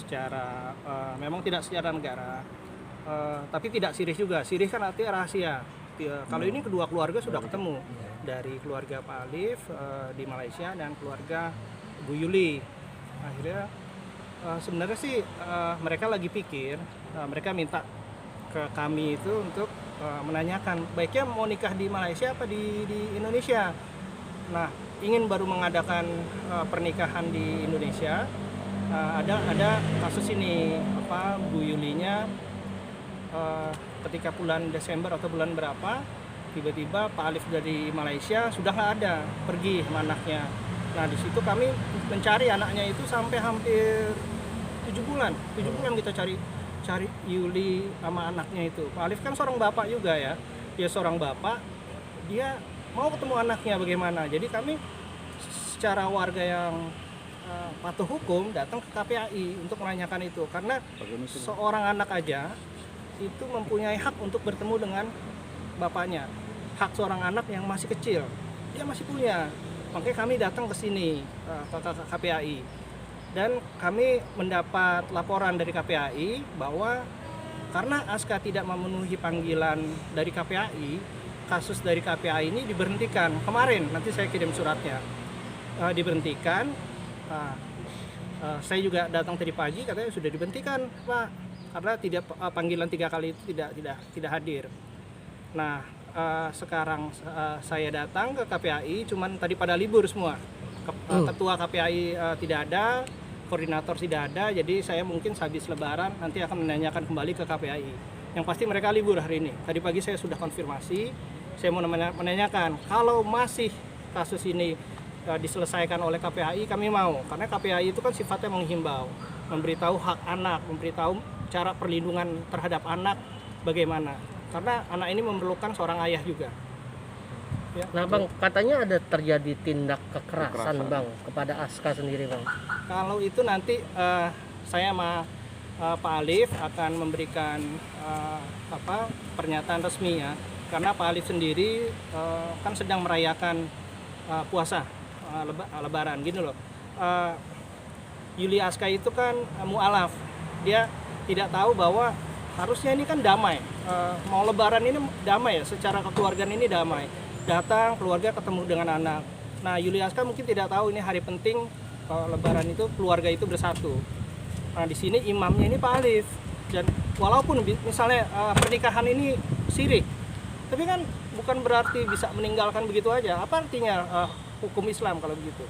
secara memang tidak secara negara, tapi tidak sirih juga. Sirih kan artinya rahasia. Kalau ini kedua keluarga sudah ketemu, dari keluarga Pak Alif di Malaysia dan keluarga Bu Yuli. Akhirnya sebenarnya sih mereka lagi pikir, mereka minta ke kami itu untuk menanyakan baiknya mau nikah di Malaysia apa di Indonesia. Nah, ingin baru mengadakan pernikahan di Indonesia. Ada kasus ini, Bu Yulinya ketika bulan Desember atau bulan berapa, tiba-tiba Pak Alif dari Malaysia sudah nggak ada, pergi sama anaknya. Nah, di situ kami mencari anaknya itu sampai hampir 7 bulan kita cari Yuli sama anaknya itu. Pak Alif kan seorang bapak juga ya, dia seorang bapak, dia mau ketemu anaknya bagaimana. Jadi kami secara warga yang patuh hukum datang ke KPAI untuk menanyakan itu, karena seorang anak aja itu mempunyai hak untuk bertemu dengan bapaknya. Hak seorang anak yang masih kecil, dia masih punya. Makanya kami datang ke sini ke KPAI, dan kami mendapat laporan dari KPAI bahwa karena Aska tidak memenuhi panggilan dari KPAI, kasus dari KPAI ini diberhentikan kemarin. Nanti saya kirim suratnya. Diberhentikan. Saya juga datang tadi pagi, katanya sudah diberhentikan, Pak, karena tidak panggilan 3 kali itu tidak hadir. Nah, sekarang saya datang ke KPAI, cuman tadi pada libur semua. Ketua KPAI tidak ada, koordinator tidak ada, jadi saya mungkin habis lebaran nanti akan menanyakan kembali ke KPAI. Yang pasti mereka libur hari ini. Tadi pagi saya sudah konfirmasi, saya mau menanyakan kalau masih kasus ini diselesaikan oleh KPAI, kami mau, karena KPAI itu kan sifatnya menghimbau, memberitahu hak anak, memberitahu cara perlindungan terhadap anak bagaimana, karena anak ini memerlukan seorang ayah juga. Ya, nah Bang, katanya ada terjadi tindak kekerasan Bang kepada Aska sendiri Bang. Kalau itu nanti saya sama Pak Alif akan memberikan pernyataan resmi ya, karena Pak Alif sendiri kan sedang merayakan puasa lebaran gini loh. Yuli Aska itu kan mu'alaf, dia tidak tahu bahwa harusnya ini kan damai, mau lebaran ini damai ya, secara kekeluargaan ini damai, datang keluarga ketemu dengan anak. Nah, Yuli Aska mungkin tidak tahu ini hari penting, lebaran itu keluarga itu bersatu. Nah, di sini imamnya ini Pak Alif, dan walaupun misalnya pernikahan ini syirik, tapi kan bukan berarti bisa meninggalkan begitu aja. Apa artinya hukum Islam kalau begitu?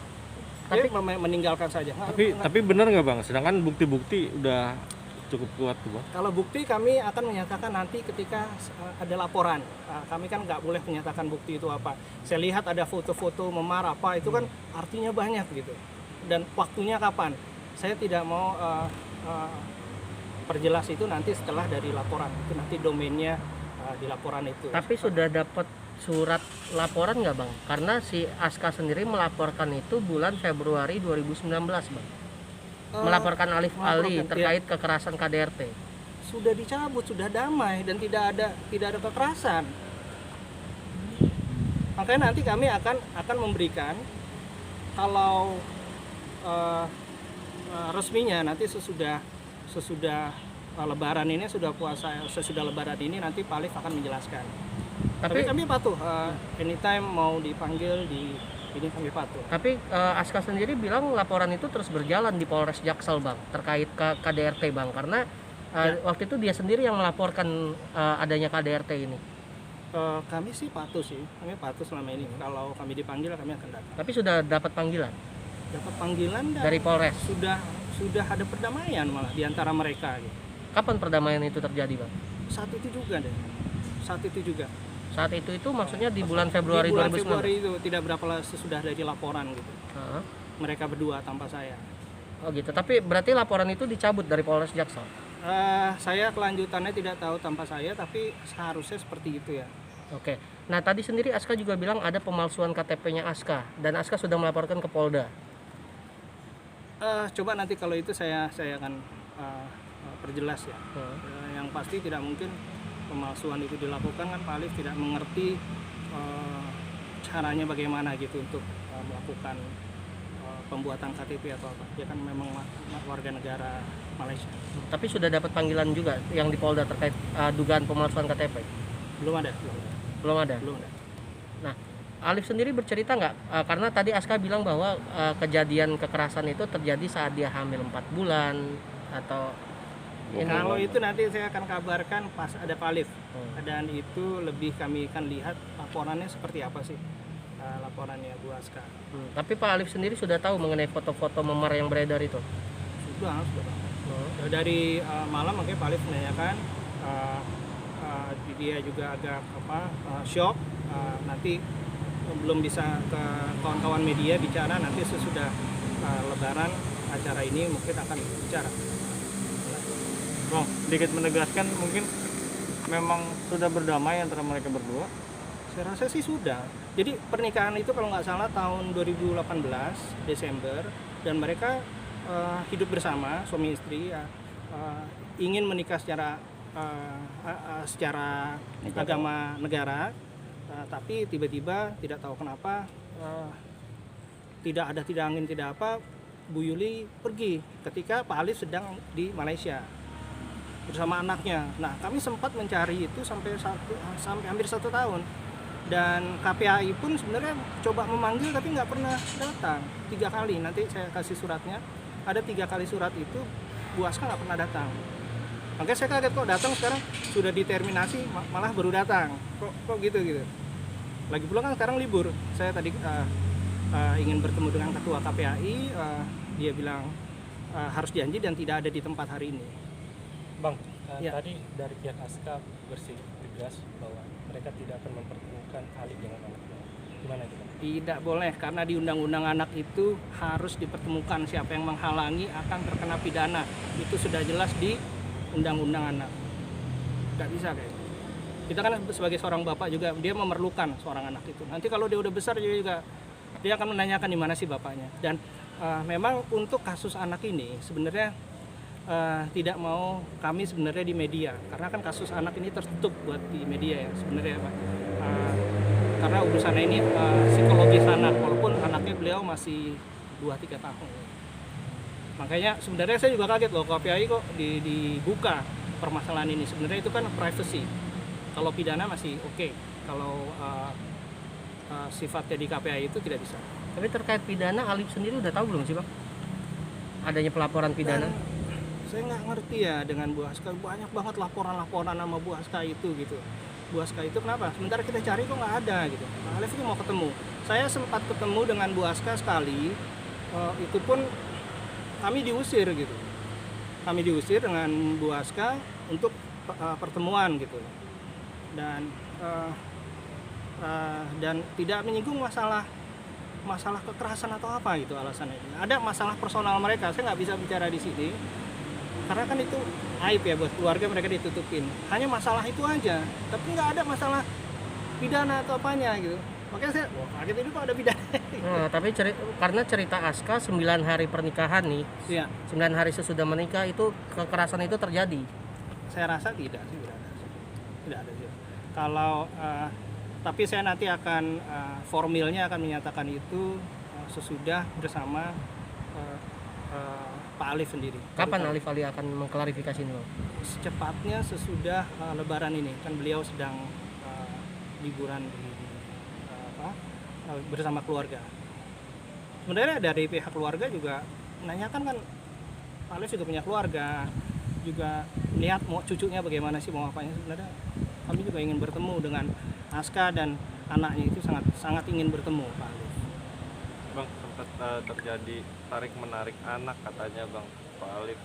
Tapi meninggalkan saja. Tapi benar nggak Bang? Sedangkan bukti-bukti udah cukup kuat tuh Bang. Kalau bukti kami akan menyatakan nanti ketika ada laporan. Kami kan nggak boleh menyatakan bukti itu apa. Saya lihat ada foto-foto memar apa, itu kan artinya banyak gitu. Dan waktunya kapan? Saya tidak mau perjelas itu nanti setelah dari laporan. Itu nanti domainnya di laporan itu. Tapi sudah dapat surat laporan nggak Bang? Karena si Aska sendiri melaporkan itu bulan Februari 2019 Bang. Melaporkan Alif Ali terkait kekerasan KDRT. Sudah dicabut, sudah damai, dan tidak ada kekerasan. Makanya nanti kami akan memberikan, kalau resminya nanti sesudah lebaran ini, sudah puasa, sesudah lebaran ini nanti Pak Alif akan menjelaskan. Tapi kami patuh, anytime mau dipanggil di ini kami patuh. Tapi Aska sendiri bilang laporan itu terus berjalan di Polres Jaksel Bang terkait KDRT Bang, karena waktu itu dia sendiri yang melaporkan adanya KDRT ini. Kami sih patuh kami patuh selama ini. Kalau kami dipanggil kami akan datang. Tapi sudah dapat panggilan? Dapat panggilan dari Polres? Sudah ada perdamaian malah di antara mereka gitu. Kapan perdamaian itu terjadi Bang? Saat itu juga. Saat itu maksudnya di bulan Februari 2019? Di bulan Februari itu, tidak berapa sesudah dari laporan gitu. Mereka berdua tanpa saya. Oh gitu, tapi berarti laporan itu dicabut dari Polres Jaksel? Saya kelanjutannya tidak tahu tanpa saya, tapi seharusnya seperti itu ya. Oke, nah tadi sendiri Aska juga bilang ada pemalsuan KTP-nya Aska, dan Aska sudah melaporkan ke Polda. Coba nanti kalau itu saya akan perjelas ya. Yang pasti tidak mungkin pemalsuan itu dilakukan, kan Pak Alif tidak mengerti caranya bagaimana gitu untuk melakukan pembuatan KTP atau apa. Dia kan memang warga negara Malaysia. Tapi sudah dapat panggilan juga yang di Polda terkait dugaan pemalsuan KTP? Belum ada. Belum ada. Nah, Alif sendiri bercerita nggak? Karena tadi Aska bilang bahwa kejadian kekerasan itu terjadi saat dia hamil 4 bulan atau ini. Kalau itu nanti saya akan kabarkan pas ada Pak Alif. Dan itu lebih kami akan lihat laporannya seperti apa sih, laporannya Bu Aska. Tapi Pak Alif sendiri sudah tahu mengenai foto-foto memar yang beredar itu? Sudah. Dari malam makanya Pak Alif menanyakan, dia juga agak shock. Nanti belum bisa ke kawan-kawan media bicara, nanti sesudah Lebaran acara ini mungkin akan bicara. Bang, sedikit menegaskan mungkin memang sudah berdamai antara mereka berdua. Saya rasa sih sudah. Jadi pernikahan itu kalau nggak salah tahun 2018 Desember, dan mereka hidup bersama suami istri, ingin menikah secara agama negara, tapi tiba-tiba tidak tahu kenapa tidak angin tidak apa, Bu Yuli pergi ketika Pak Alif sedang di Malaysia bersama anaknya. Nah, kami sempat mencari itu sampai hampir 1 tahun, dan KPAI pun sebenarnya coba memanggil tapi nggak pernah datang. 3 kali, nanti saya kasih suratnya, ada 3 kali surat itu Bu Aska nggak pernah datang. Makanya saya kaget kok datang sekarang sudah diterminasi malah baru datang. Kok gitu. Lagi pula kan sekarang libur. Saya tadi ingin bertemu dengan ketua KPAI, dia bilang harus janji dan tidak ada di tempat hari ini. Bang, Ya. tadi dari pihak Aska tegas bahwa mereka tidak akan mempertemukan Alif dengan anaknya. Gimana itu, Bang? Tidak boleh, karena di undang-undang anak itu harus dipertemukan. Siapa yang menghalangi akan terkena pidana. Itu sudah jelas di undang-undang anak. Tidak bisa kayak gitu. Kita kan sebagai seorang bapak juga, dia memerlukan seorang anak itu. Nanti kalau dia udah besar dia akan menanyakan di mana sih bapaknya. Dan memang untuk kasus anak ini sebenarnya tidak mau kami sebenarnya di media, karena kan kasus anak ini tertutup buat di media ya sebenarnya Pak. Karena urusannya ini psikologis anak, walaupun anaknya beliau masih 2-3 tahun. Makanya sebenarnya saya juga kaget loh, KPAI kok dibuka permasalahan ini. Sebenarnya itu kan privacy. Kalau pidana masih oke. Kalau sifatnya di KPAI itu tidak bisa. Tapi terkait pidana, Alif sendiri udah tahu belum sih Bang? Adanya pelaporan pidana? Saya nggak ngerti ya dengan Bu Aska, banyak banget laporan-laporan sama Bu Aska itu gitu. Bu Aska itu kenapa? Sementara kita cari kok nggak ada gitu. Pak Alif itu mau ketemu. Saya sempat ketemu dengan Bu Aska sekali, itu pun kami diusir gitu. Kami diusir dengan Bu Aska untuk pertemuan gitu. Dan tidak menyinggung masalah kekerasan atau apa gitu alasannya. Ada masalah personal mereka, saya nggak bisa bicara di sini. Karena kan itu aib ya buat keluarga, mereka ditutupin. Hanya masalah itu aja, tapi nggak ada masalah pidana atau apanya gitu. Makanya saya kaget ini kok ada pidana. Nah, tapi karena cerita Aska 9 hari pernikahan nih, Iya. 9 hari sesudah menikah itu kekerasan itu terjadi. Saya rasa tidak sih, tidak ada sih. Kalau tapi saya nanti akan formilnya akan menyatakan itu sesudah bersama Pak Alif sendiri. Kapan Alif Ali akan mengklarifikasi ini? Secepatnya sesudah Lebaran ini, kan beliau sedang liburan bersama keluarga. Sebenarnya dari pihak keluarga juga menanyakan kan, Pak Alif juga punya keluarga, juga lihat mau cucunya bagaimana sih, mau apanya. Sebenarnya kami juga ingin bertemu dengan Aska dan anaknya, itu sangat ingin bertemu Pak Alif. Bang, sempat terjadi tarik menarik anak katanya Bang. Pak Alif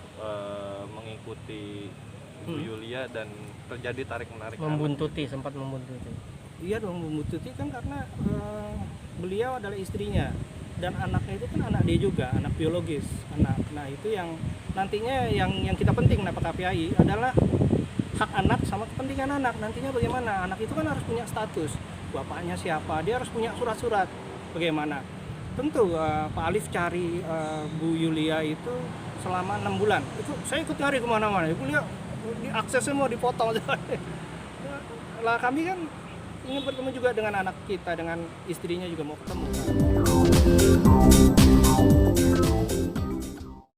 mengikuti Bu Yulia dan terjadi tarik menarik Membuntuti, sempat membuntuti. Iya dong, membuntuti kan karena beliau adalah istrinya, dan anaknya itu kan anak dia juga, anak biologis anak. Nah itu yang nantinya yang kita penting, kenapa KPAI adalah hak anak sama kepentingan anak. Nantinya bagaimana, anak itu kan harus punya status, bapaknya siapa, dia harus punya surat-surat bagaimana. Tentu Pak Alif cari Bu Yulia itu selama 6 bulan. Itu saya ikut cari kemana-mana. Bu Yulia aksesnya mau dipotong. Lah kami kan ingin bertemu juga dengan anak kita, dengan istrinya juga mau ketemu.